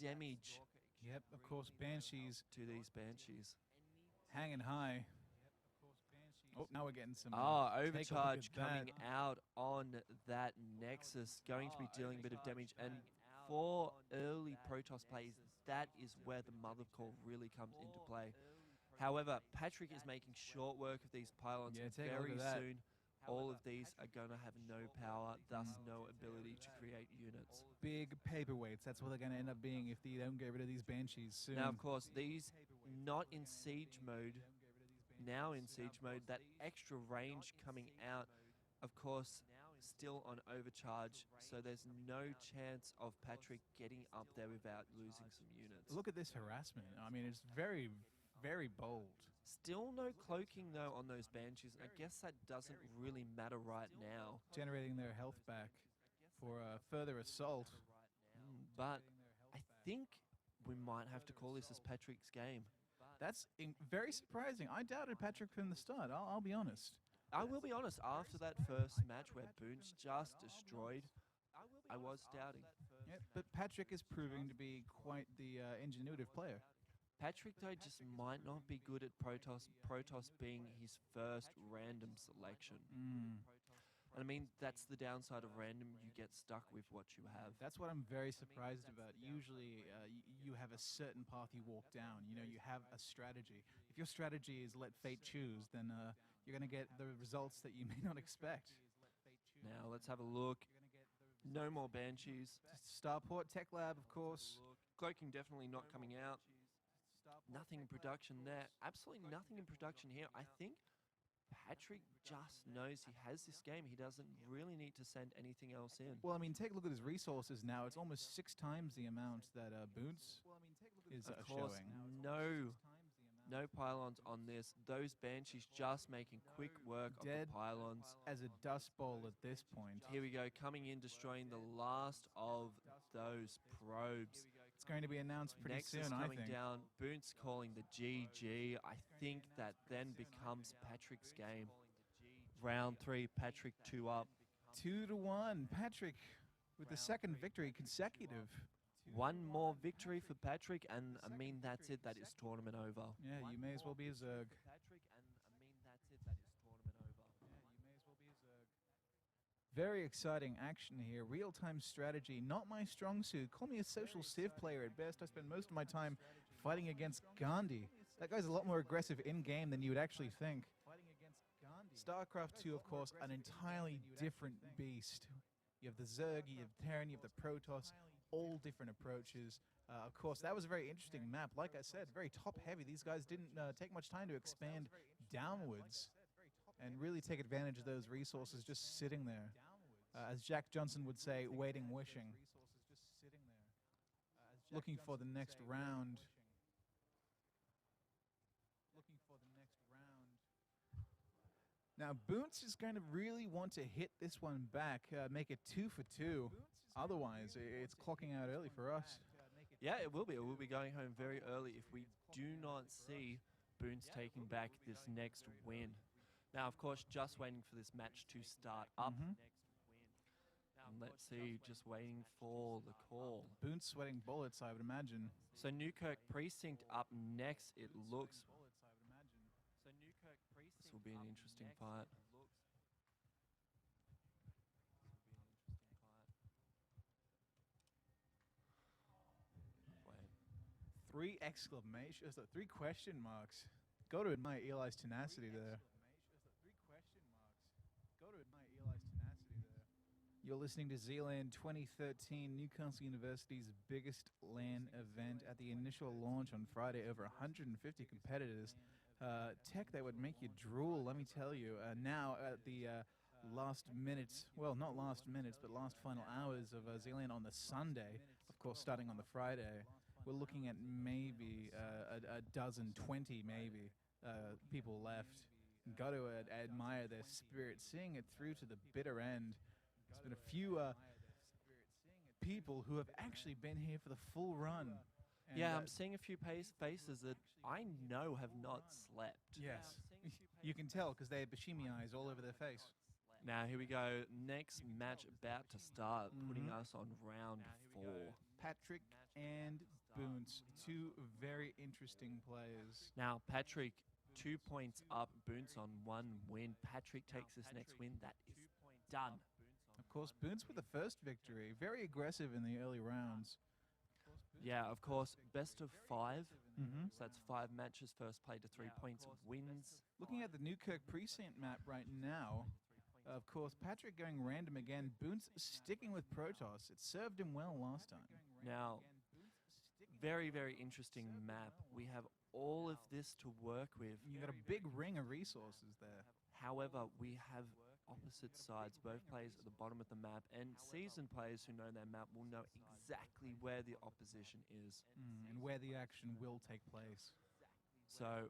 damage Yep, of course, Banshees to these Banshees. hanging high. Oh, now we're getting some... Overcharge coming out on that Nexus. Going to be dealing a bit of damage. And for early Protoss plays, that is where the Mother Core really comes into play. However, Patrick is making short work of these pylons. Very soon, all of these are going to have no power, thus no ability to create units. Big paperweights. That's what they're going to end up being if they don't get rid of these Banshees soon. Now, of course, these not in siege mode. Now in siege mode, that extra range coming out, of course, still on overcharge, so there's no chance of Patrick getting up there without losing some units. Look at this harassment. I mean, it's very, very bold. Still no cloaking, though, on those Banshees. I guess that doesn't really matter right now. Generating their health back for further assault. But I think we might have to call this as Patrick's game. That's very surprising. I doubted Patrick from the start, I'll be honest. I will be honest, after that first match where Boons just destroyed, I was doubting. Yeah, but Patrick is proving to be quite the ingenuitive player. Patrick, though, just might not be good at Protoss, Protoss being his first random selection. And I mean, that's the downside of random. You get stuck with what you have. That's what I'm very surprised about. Usually, you have a certain path you walk down. You know, you have a strategy. If your strategy is let fate choose, then you're going to get the results that you may not expect. Now, let's have a look. No more Banshees. Starport Tech Lab, of course. Cloaking definitely not coming out. Nothing in production there. Absolutely nothing in production here. I think Patrick just knows he has this game. He doesn't really need to send anything else in. Well, I mean, take a look at his resources now. It's almost 6 times the amount that Boons is showing. No pylons on this. Those Banshees just making quick work of the pylons. As a dust bowl at this point. Here we go, coming in, destroying the last of those probes. It's going to be announced pretty soon, I think. Coming down, Boons calling the GG. I think that then becomes Patrick's game. Round 3, Patrick 2 up. 2-1. Patrick with the second victory consecutive. One more victory for Patrick, and I mean, that's it. That is tournament over. Yeah, you may as well be a Zerg. Patrick, and I mean, that's it. That is tournament over. Yeah, you may as well be a Zerg. Very exciting action here. Real-time strategy, not my strong suit. Call me a social civ player at best. I spend most of my time fighting against Gandhi. That guy's a lot more aggressive in-game than you would actually think. StarCraft 2, of course, an entirely different beast. You have the Zerg, you have Terran, you have the Protoss, all different approaches. Of course, that was a very interesting map. Like I said, very top-heavy. These guys didn't take much time to expand downwards and really take advantage of those resources just sitting there. As Jack Johnson would say, waiting, wishing. Looking for the next round. Now, Boons is going to really want to hit this one back, make it 2 for 2. Otherwise, it's clocking out early for us. Yeah, it will be. It will be going home very early if we do not see Boons taking back this next win. Now, of course, just waiting for this match to start up. And let's see, just waiting for the call. Boons sweating bullets, I would imagine. So Newkirk Precinct up next, it looks. This will be an interesting fight. Wait. 3 exclamations, 3 question marks. Got to admire Eli's tenacity there. You're listening to Zlan 2013, Newcastle University's biggest LAN event. At the initial launch on Friday, over 150 competitors. Tech that would make you drool, let me tell you. Now at the last minutes, well, not last minutes, but last final hours of Zlan on the Sunday, of course starting on the Friday, we're looking at maybe a dozen, 20 maybe, people left. Got to admire their spirit, seeing it through to the bitter end. There's been a few people who have actually been here for the full run. And yeah, I'm seeing a few faces that I know have not slept. Yes, you can tell because they have Bashimi eyes all over their face. Now, here we go. Next match about to start, putting us on round 4. Patrick and Boons. Two very interesting players. Now, Patrick, 2 points up, Boons on 1 win. Patrick takes this next win. That is done. Of course, Boons with the first victory. Very aggressive in the early rounds. Yeah, of course, best of 5. Mm-hmm. So that's 5 matches, first play to 3 points wins. Looking at the Newkirk precinct map right now, of course, Patrick going random again. Boons sticking with Protoss. It served him well last time. Now, very, very interesting map. We have all of this to work with. You got a big ring of resources there. However, we have opposite sides. Both players at the bottom of the map, and seasoned players who know their map will know exactly where the opposition is. And where the action will take place. So,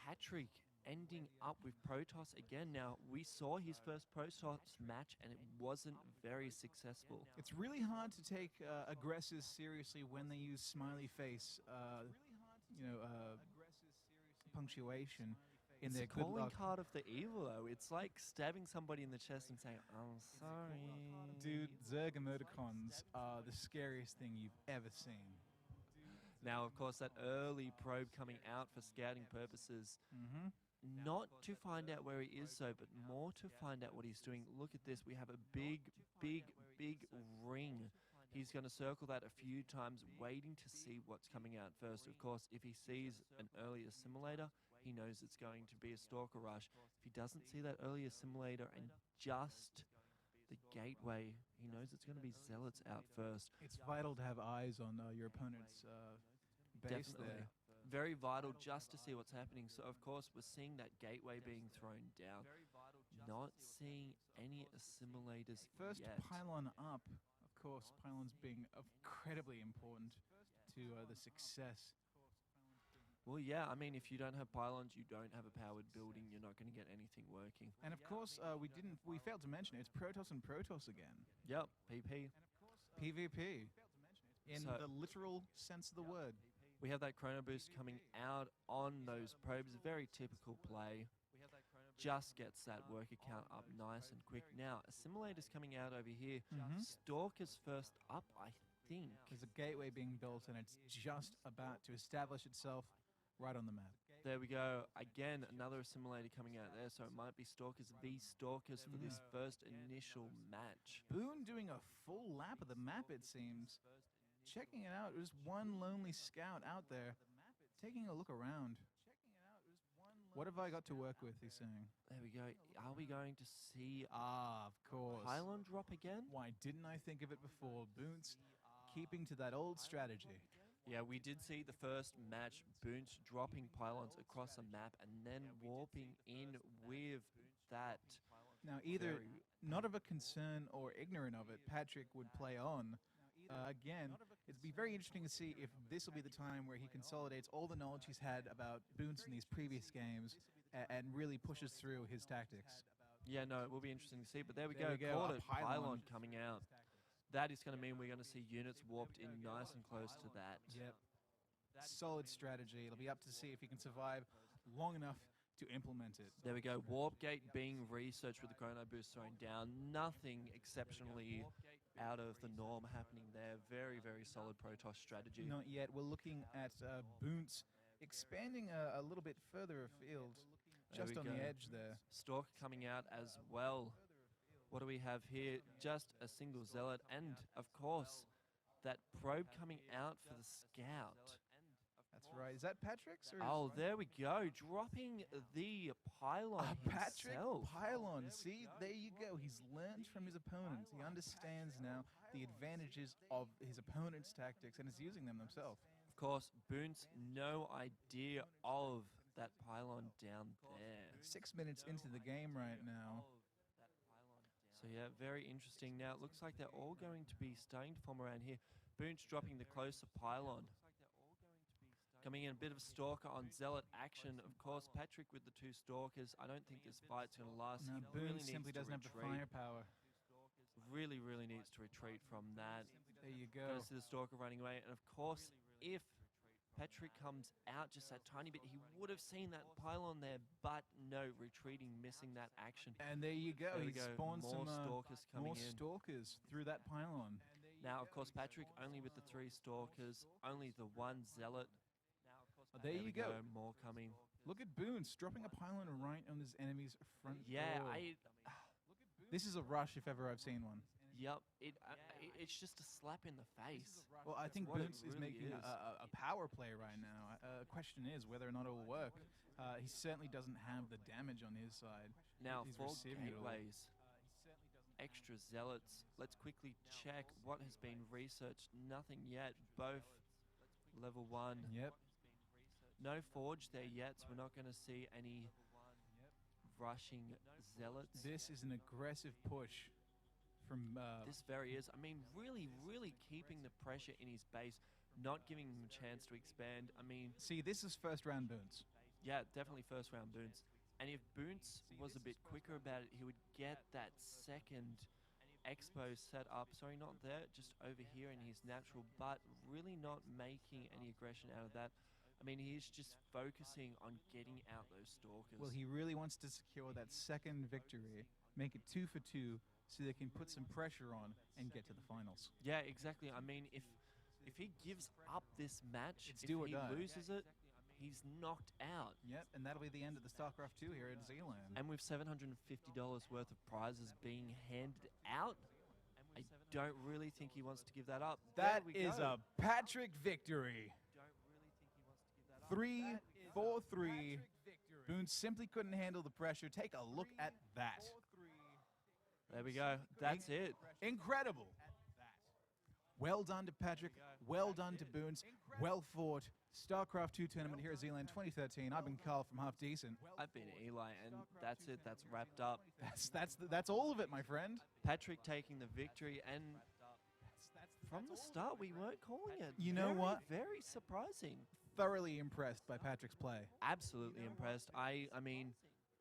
Patrick ending up with Protoss again. Now, we saw his first Protoss match, and it wasn't very successful. It's really hard to take aggressors seriously when they use smiley face, punctuation in It's their a good calling luck. card of the evil, though. It's like stabbing somebody in the chest and saying, "I'm sorry." Dude, Zerg emoticons are the scariest thing you've ever seen. Now, of course, that early probe coming out for scouting purposes, Mm-hmm. not to find out where he is, so, but more to find out what he's doing. Look at this. We have a big, big, big ring. He's going to circle that a few times, waiting to see what's coming out first. Of course, if he sees an early assimilator, he knows it's going to be a stalker rush. If he doesn't see that early assimilator and just the gateway, he knows it's going to be zealots out first. It's vital to have eyes on your opponent's base Definitely. there. Very vital just to see what's happening. So, of course, we're seeing that gateway being thrown down. Not seeing any assimilators First yet. pylon up. Of course, pylons being incredibly important to the success. Well, yeah, I mean, if you don't have pylons, you don't have a powered building, you're not going to get anything working. And of course, we failed to mention it. It's Protoss and Protoss again. Yep, PP. PvP. In So- the literal sense of the word. We have that chrono boost coming out on those probes. Very typical play. Just gets that worker count up nice and quick. Now, assimilators coming out over here. Mhm. Stalkers first up, I think. There's a gateway being built, and it's just about to establish itself right on the map. There we go. Again, another assimilator coming out there. So it might be Stalkers v Stalkers for this first initial match. Boone doing a full lap of the map, it seems. Checking it out. There's one lonely scout out there, taking a look around. What have I got to work with, he's saying. There we go. Are we going to see Ah, of course. pylon drop again? Why didn't I think of it before? Boone's keeping to that old strategy. Yeah, we did see the first match, Boons dropping pylons across a map and then warping in with that. Now, either Very- not of a concern or ignorant of it, Patrick would play on. Again, it'd be very interesting to see if this will be the time where he consolidates all the knowledge he's had about Boons in these previous games and really pushes through his tactics. Yeah, no, it will be interesting to see. But there we There go. we go, Caught a it. pylon. Pylon coming out. That is going to mean we're going to see units warped in nice and close to that. Yep. Solid strategy. It'll be up to see if he can survive long enough to implement it. There we go. Warp gate being researched with the chrono boost thrown down. Nothing exceptionally out of the norm happening there. Very, very solid Protoss strategy. Not yet. We're looking at Boons expanding a little bit further afield, There just we on the go. edge there. Stalk coming out as well. What do we have here? Just a single zealot, and of course, that probe coming out for the scout. That's right. Is that Patrick's? Or Oh, there we go. Dropping the pylon Patrick himself. Pylon. See, there you go. He's learned from his opponents. He understands now the advantages of his opponent's tactics and is using them himself. Of course, Boons, no idea of that pylon down there. 6 minutes into the game right now. So yeah, very interesting. Now it looks like they're all going to be starting to form around here. Boons dropping the closer pylon. Coming in a bit of stalker on zealot action. Of course, Patrick with the 2 stalkers. I don't think this fight's going to last. Now, He Boone really simply needs to doesn't have the retreat. firepower. Really, really needs to retreat from that. There you Going go. to see the stalker running away. And of course, if Patrick comes out just that tiny bit, he would have seen that pylon there, but no, retreating, missing that action. And there you go. There we He go. spawned More some stalkers coming more in. stalkers through that pylon. Now, of course, Patrick only with the 3 Stalkers, only the 1 Zealot. There you we go. More coming. Look at Boons dropping a pylon right on his enemy's front Yeah, door. This is a rush if ever I've seen one. Yep, it's just a slap in the face. Well, I think what it Boons is really making is. a power play right now. Question is whether or not it will work. He certainly doesn't have the damage on his side. Now, He's 4 receiving it all. gateways, extra zealots. Let's quickly check what has been researched. Nothing yet. Both level 1. Yep. No forge there yet, so we're not going to see any rushing zealots. This is an aggressive push from... This very is. I mean, really keeping the pressure in his base, not giving him a chance to expand. I mean, see, this is first round Boons. yeah, definitely first round Boons. And if Boons was a bit quicker about it, he would get that second expo set up. Sorry, not there, just over here in his natural, but really not making any aggression out of that. I mean, he's just focusing on getting out those Stalkers. Well, he really wants to secure that second victory, make it 2 for 2, so they can put some pressure on and get to the finals. Yeah, exactly. I mean, if he gives up this match, It's if do or he die. loses it, he's knocked out. Yep, and that'll be the end of the StarCraft 2 here at Zlan. And with $750 worth of prizes being handed out, I don't really think he wants to give that up. That There we is go. a Patrick victory. 3-4-3. Boone simply couldn't handle the pressure. Take a look at that. There we go. That's it. Incredible. Well done to Patrick. Well done to Boons. Well fought. StarCraft 2 tournament here at Zlan 2013. I've been Carl from Half Decent. I've been Eli, and that's it. That's wrapped up. That's all of it, my friend. Patrick taking the victory, and from the start, we weren't calling it. You know what? Very surprising. Thoroughly impressed by Patrick's play. Absolutely impressed. I mean,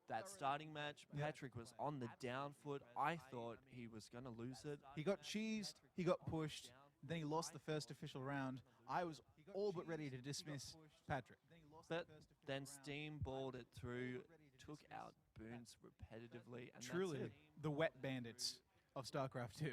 that starting match, Patrick was on the down foot. I thought he was going to lose it. He got cheesed, he got pushed, then he lost the first official round. I was all but ready to dismiss Patrick. But then steamballed it through, took out Boons repetitively, and Truly, that's it. the wet bandits of StarCraft 2.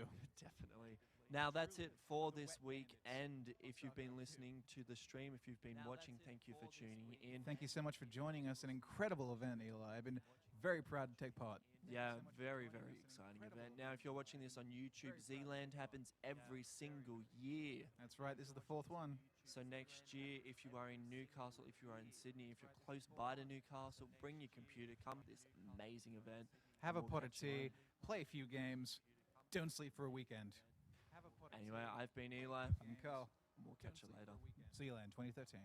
Definitely. Now, that's it for this week, and if you've been listening to the stream, if you've been watching, thank you for tuning in. Thank you so much for joining us. An incredible event, Eli. I've been very proud to take part. Yeah, very exciting event. Now, if you're watching this on YouTube, Zland happens every single year. That's right, this is the 4th one. So next year, if you are in Newcastle, if you are in Sydney, if you're close by to Newcastle, bring your computer, come to this amazing event. Have a We'll pot of catch you tea, play a few games, don't sleep for a weekend. Anyway, I've been Eli. I'm Carl. We'll catch you later. Zlan 2013.